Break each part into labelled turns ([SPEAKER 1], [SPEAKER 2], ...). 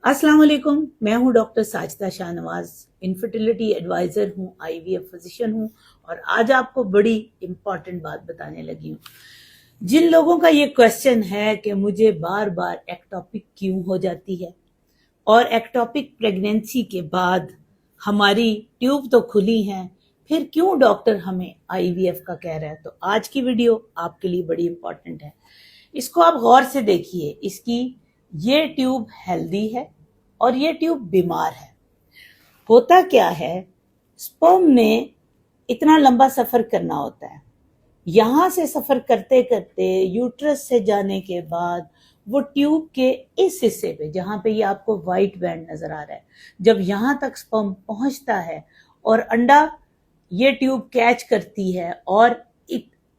[SPEAKER 1] अस्सलाम वालेकुम। मैं हूं doctor Sajida Shahnawaz, infertility adviser हूं, आईवीएफ फिजिशियन हूं और आज आपको बड़ी इंपॉर्टेंट बात बताने लगी हूं। जिन लोगों का ये क्वेश्चन है कि मुझे बार बार एक्टोपिक क्यों हो जाती है और एक्टोपिक प्रेगनेंसी के बाद हमारी ट्यूब तो खुली हैं, फिर क्यों डॉक्टर हमें आईवीएफ का कह रहा है, तो आज की वीडियो आपके लिए बड़ी इंपॉर्टेंट है। इसको आप गौर से देखिए। इसकी ये ट्यूब हेल्दी है और ये ट्यूब बीमार है। होता क्या है, स्पर्म ने इतना लंबा सफर करना होता है। यहां से सफर करते करते यूट्रस से जाने के बाद वो ट्यूब के इस हिस्से पे, जहां पे ये आपको व्हाइट बैंड नजर आ रहा है, जब यहां तक स्पर्म पहुंचता है और अंडा ये ट्यूब कैच करती है और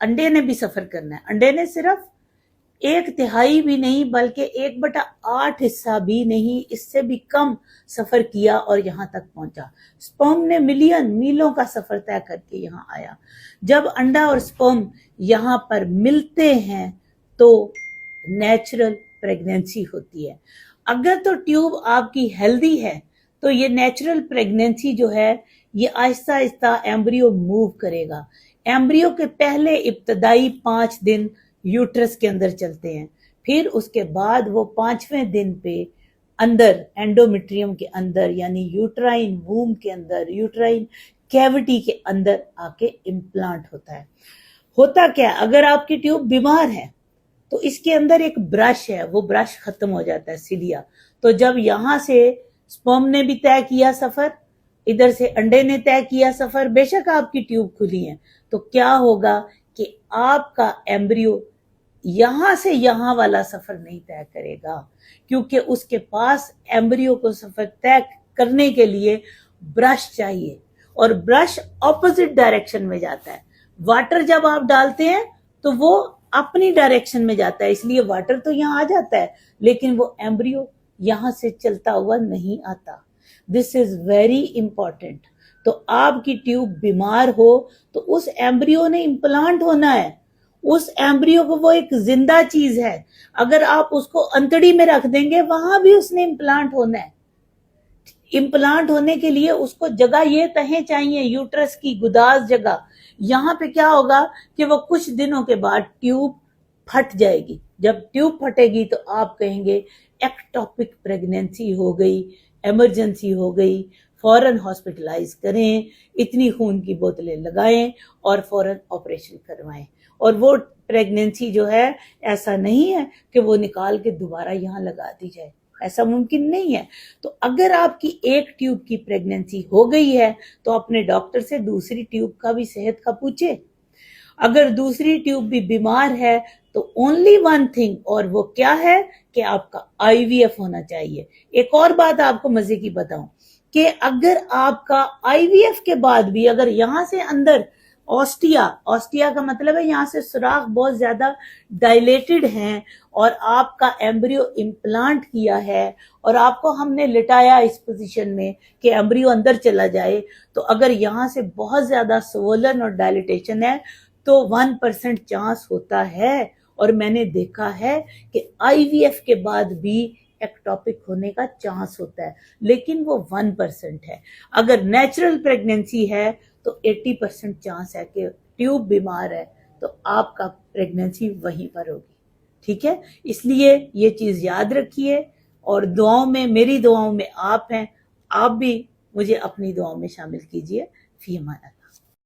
[SPEAKER 1] अंडे ने भी सफर करना है। अंडे ने सिर्फ 1/3 भी नहीं बल्कि 1/8 हिस्सा भी नहीं, इससे भी कम सफर किया और यहां तक पहुंचा। स्पर्म ने मीलों का सफर तय करके यहां आया। जब अंडा और स्पर्म यहां पर मिलते हैं तो नेचुरल प्रेगनेंसी होती है। अगर तो ट्यूब आपकी हेल्दी है तो ये नेचुरल प्रेगनेंसी जो है ये आहिस्ता आहिस्ता एम्ब्रियो मूव करेगा। एम्ब्रियो के पहले इब्तदाई 5 दिन यूट्रस के अंदर चलते हैं, फिर उसके बाद वो 5वें दिन पे अंदर एंडोमेट्रियम के अंदर यानी यूट्राइन वूम के अंदर, यूट्राइन कैविटी के अंदर आके इम्प्लांट होता है। होता क्या, अगर आपकी ट्यूब बीमार है तो इसके अंदर एक ब्रश है, वो ब्रश खत्म हो जाता है, सिलिया। तो जब यहां से स्पर्म ने भी तय किया सफर, इधर से अंडे ने तय किया सफर, बेशक आपकी ट्यूब खुली है, तो क्या होगा कि आपका एम्ब्रियो यहां से यहां वाला सफर नहीं तय करेगा, क्योंकि उसके पास एम्ब्रियो को सफर तय करने के लिए ब्रश चाहिए और ब्रश ऑपोजिट डायरेक्शन में जाता है। वाटर जब आप डालते हैं तो वो अपनी डायरेक्शन में जाता है, इसलिए वाटर तो यहां आ जाता है लेकिन वो एम्ब्रियो यहां से चलता हुआ नहीं आता। This is very important. तो आपकी ट्यूब बीमार हो तो उस एम्ब्रियो ने इम्प्लांट होना है। उस एम्ब्रियो को, वो एक जिंदा चीज है, अगर आप उसको अंतड़ी में रख देंगे वहां भी उसने इम्प्लांट होना है। इम्प्लांट होने के लिए उसको जगह ये तहें चाहिए, यूट्रस की गुदाज जगह। यहाँ पे क्या होगा कि वो कुछ दिनों के बाद ट्यूब फट जाएगी। जब ट्यूब फटेगी तो आप कहेंगे एक्टोपिक प्रेगनेंसी हो गई, इमरजेंसी हो गई, फौरन हॉस्पिटलाइज करें, इतनी खून की बोतलें लगाएं और फौरन ऑपरेशन करवाएं। और वो प्रेगनेंसी जो है, ऐसा नहीं है कि वो निकाल के दोबारा यहाँ लगा दी जाए, ऐसा मुमकिन नहीं है। तो अगर आपकी एक ट्यूब की प्रेगनेंसी हो गई है तो अपने डॉक्टर से दूसरी ट्यूब का भी सेहत का पूछे। अगर दूसरी ट्यूब भी बीमार है तो ओनली वन थिंग, और वो क्या है कि आपका आईवीएफ होना चाहिए। एक और बात आपको मजे की बताऊं कि अगर आपका आईवीएफ के बाद भी अगर यहां से अंदर ऑस्टिया का मतलब है यहां से सुराख बहुत ज्यादा डायलेटेड हैं और आपका एम्ब्रियो इम्प्लांट किया है और आपको हमने लिटाया इस पोजीशन में कि एम्ब्रियो अंदर चला जाए, तो अगर यहां से बहुत ज्यादा स्वोलन और डायलिटेशन है तो 1% चांस होता है। और मैंने देखा है कि आईवीएफ के बाद भी एक्टोपिक होने का चांस होता है, लेकिन वो 1% है। अगर नेचुरल प्रेगनेंसी है तो 80% चांस है कि ट्यूब बीमार है तो आपका प्रेगनेंसी वहीं पर होगी। ठीक है, इसलिए ये चीज याद रखिए और दुआओं में, मेरी दुआओं में आप हैं, आप भी मुझे अपनी दुआओं में शामिल कीजिए। फी अमान अल्लाह।